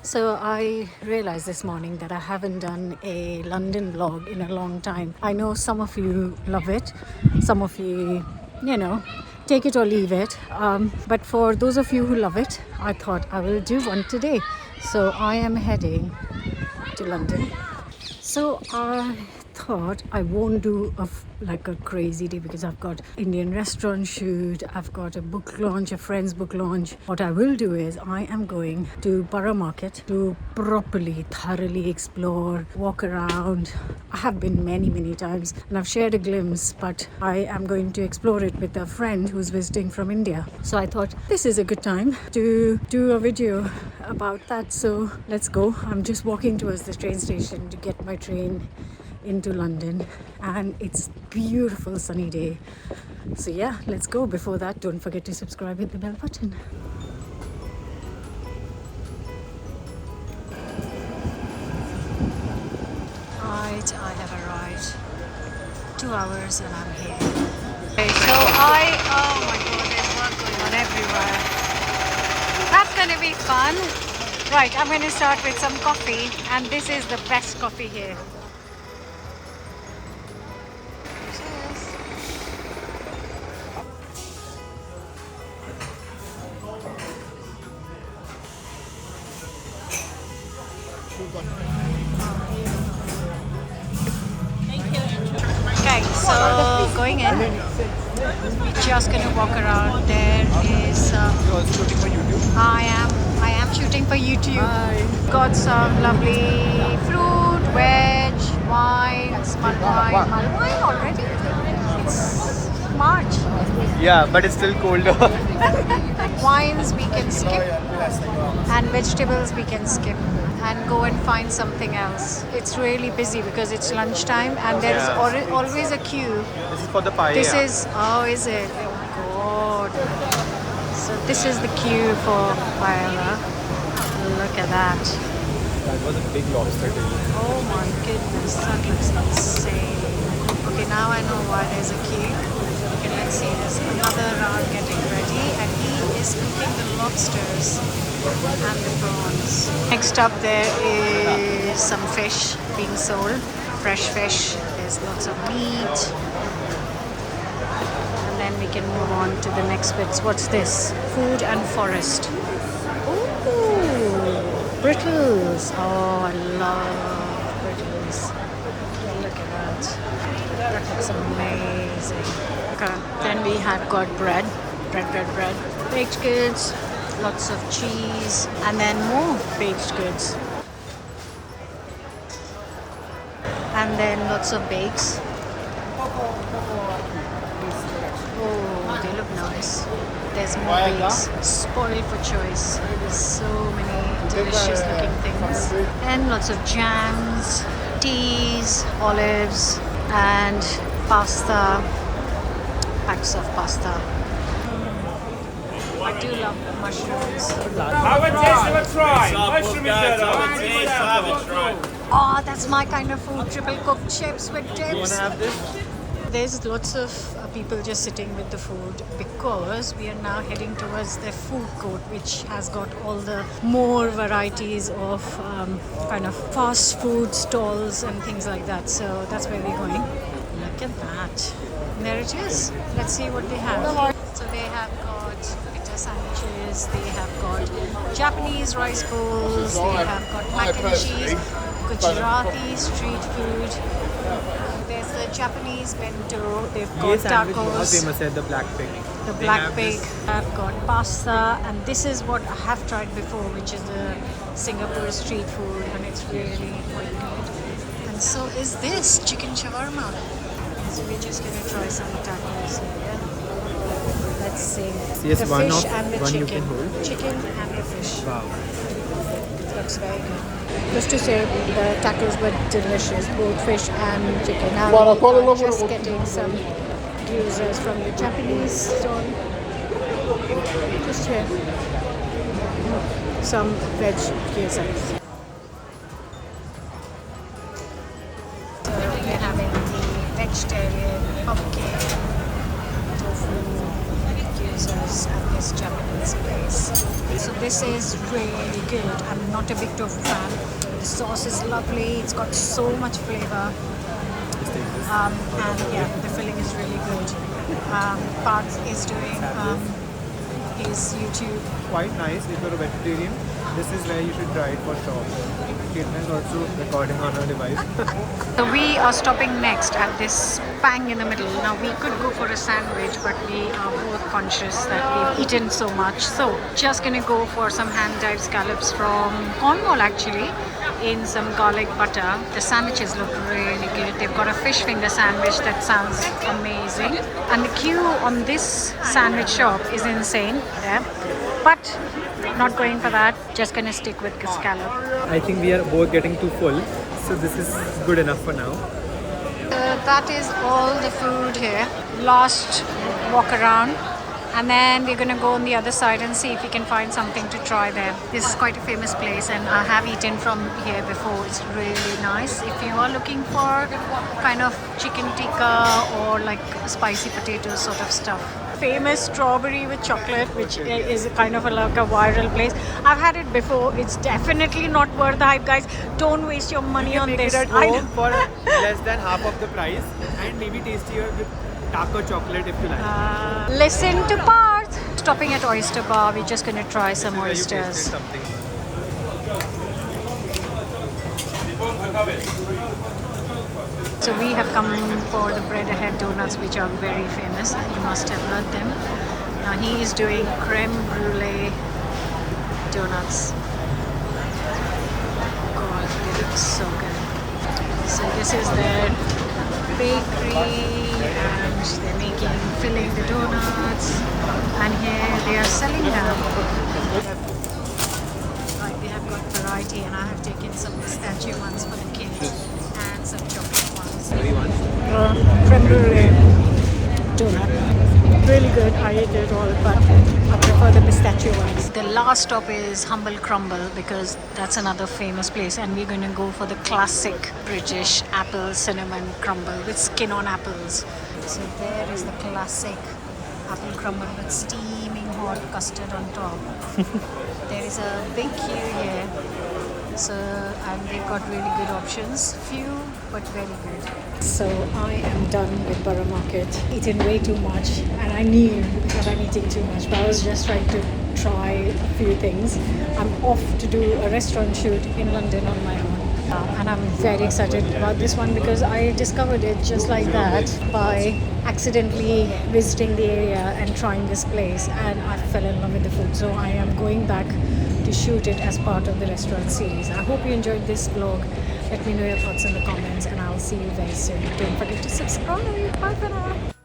So I realized this morning that I haven't done a London vlog in a long time. I know some of you love it, some of you, take it or leave it. But for those of you who love it, I thought I will do one today. So I am heading to London. So I thought I won't do like a crazy day because I've got Indian restaurant shoot, I've got a book launch, a friend's book launch. What I will do is I am going to Borough Market to properly, thoroughly explore, walk around. I have been many times and I've shared a glimpse, but I am going to explore it with a friend who's visiting from India. So I thought this is a good time to do a video about that. So let's go. I'm just walking towards the train station to get my train into London, and it's beautiful sunny day. So yeah, let's go. Before that, don't forget to subscribe, hit the bell button. Right, I have arrived. 2 hours and I'm here. Okay, so oh my god, there's work going on everywhere. That's gonna be fun. Right, I'm going to start with some coffee, and this is the best coffee here. Okay, so going in, we're just going to walk around. There is I am shooting for YouTube. Hi. Got some lovely fruit, veg, wine, mulled wine already. It's March. Yeah, but it's still colder. Wines we can skip, and vegetables we can skip, and go and find something else. It's really busy because it's lunchtime and there's always a queue. This is for the paella. This is, is it? Oh god. So this is the queue for paella. Look at that. That was a big lobster tail. Oh my goodness, that looks insane. Okay, now I know why there's a queue. Okay, let's see, there's another round getting ready, and he is cooking the lobsters and the prawns. Next up there is some fish being sold, fresh fish. There's lots of meat. And then we can move on to the next bits. What's this? Food and forest. Ooh, brittles. Oh, I love brittles. Look at that. That looks amazing. Okay. Then we have got bread. Baked goods, lots of cheese, and then more baked goods. And then lots of bakes. Oh, they look nice. There's more bakes. Spoiled for choice. There's so many delicious looking things. And lots of jams, teas, olives, and pasta. Packs of pasta. I do love mushrooms. Have a try. Oh, that's my kind of food. Triple cooked chips with dips. You want to have this? There's lots of people just sitting with the food because we are now heading towards the food court, which has got all the more varieties of kind of fast food stalls and things like that. So that's where we're going. Look at that. And there it is. Let's see what they have. So they have got pita sandwiches, they have got Japanese rice bowls, they have got mac and cheese, Gujarati street food. There's the Japanese bento, they've got tacos. Famous at the black pig. The black pig. I've got pasta, and this is what I have tried before, which is the Singapore street food, and it's really quite good. And so is this chicken shawarma. So we're just gonna try some tacos here. Let's see. Yes, the one fish of, and the one chicken. You can hold. Chicken and the fish. Wow. Looks very good. Just to say, the tacos were delicious, both fish and chicken. Now we are just getting some gyozas from the Japanese stall. Just here. Some veg gyozas. So we're having the vegetarian pumpkin, tofu, gyozas at this Japanese place. So This is really good. I'm not a big tofu fan. The sauce is lovely. It's got so much flavor. And yeah, the filling is really good. Parth is doing his YouTube. Quite nice if you're a vegetarian. This is where you should try it for sure. Chetna is also recording on her device. So we are stopping next at this bang in the middle. Now we could go for a sandwich, but we are both conscious that we've eaten so much. So just gonna go for some hand-dyed scallops from Cornwall actually, in some garlic butter. The sandwiches look really good. They've got a fish finger sandwich that sounds amazing. And the queue on this sandwich shop is insane. Yeah. But not going for that. Just gonna stick with the scallop. I think we are both getting too full, so this is good enough for now. That is all the food here. Last walk around, and then we're gonna go on the other side and see if we can find something to try there. This is quite a famous place, and I have eaten from here before. It's really nice. If you are looking for kind of chicken tikka or like spicy potatoes sort of stuff. Famous strawberry with chocolate, which is kind of like a viral place. I've had it before. It's definitely not worth the hype, guys. Don't waste your money on this. At home for less than half of the price, and maybe tastier with taco chocolate if you like. Listen to Parth. Stopping at Oyster Bar. We're just gonna try some You oysters. tasted something. So we have come for the bread ahead donuts, which are very famous. You must have heard them. Now he is doing creme brulee donuts. God, they look so good. So this is their bakery, and they're filling the donuts. And here they are selling them. Right, they have got variety, and I have taken some pistachio ones for the kids and some chocolate ones. Creme brulee donut. Really good. I ate it all, but I prefer the pistachio ones. The last stop is Humble Crumble, because that's another famous place, and we're going to go for the classic British apple cinnamon crumble with skin on apples. So there is the classic apple crumble with steaming hot custard on top. There is a big queue here. So, and they've got really good options. Few, but very good. So I am done with Borough Market. Eaten way too much, and I knew that I'm eating too much, but I was just trying to try a few things. I'm off to do a restaurant shoot in London on my own. And I'm very excited about this one because I discovered it just like that by accidentally visiting the area and trying this place, and I fell in love with the food. So I am going back to shoot it as part of the restaurant series. I hope you enjoyed this vlog. Let me know your thoughts in the comments, and I'll see you very soon. Don't forget to subscribe. Bye for now.